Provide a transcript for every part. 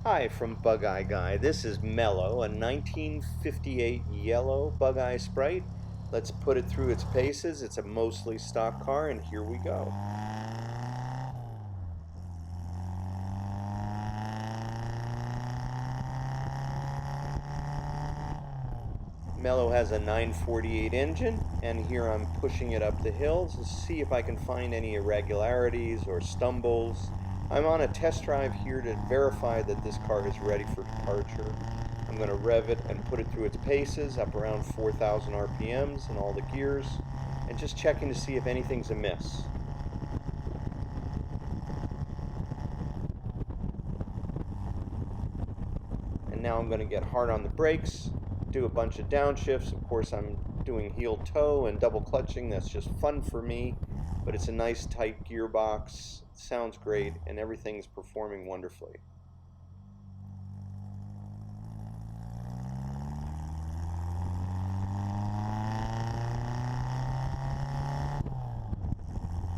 Hi from Bugeye Guy. This is Mellow, a 1958 yellow Bugeye Sprite. Let's put it through its paces. It's a mostly stock car, and here we go. Mellow has a 948 engine, and here I'm pushing it up the hill to see if I can find any irregularities or stumbles. I'm on a test drive here to verify that this car is ready for departure. I'm going to rev it and put it through its paces up around 4,000 RPMs in all the gears, and just checking to see if anything's amiss. And now I'm going to get hard on the brakes, do a bunch of downshifts. Of course, I'm doing heel toe and double clutching. That's just fun for me, but it's a nice tight gearbox. It sounds great, and everything's performing wonderfully.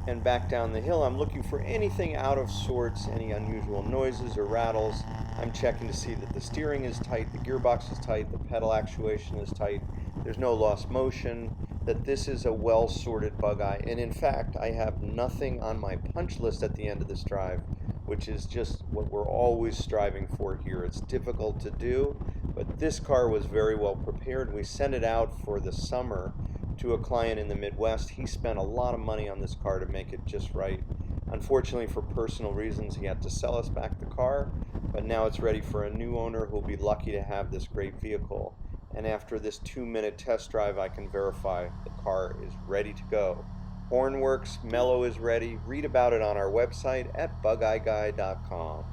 And back down the hill, I'm looking for anything out of sorts, any unusual noises or rattles. I'm checking to see that the steering is tight, the gearbox is tight, the pedal actuation is tight, there's no lost motion, that this is a well-sorted Bugeye. And in fact, I have nothing on my punch list at the end of this drive, which is just what we're always striving for here. It's difficult to do, but this car was very well prepared. We sent it out for the summer to a client in the Midwest. He spent a lot of money on this car to make it just right. Unfortunately, for personal reasons, he had to sell us back the car, but now it's ready for a new owner who'll be lucky to have this great vehicle. And after this 2-minute test drive, I can verify the car is ready to go. Horn works, Mellow is ready. Read about it on our website at bugeyeguy.com.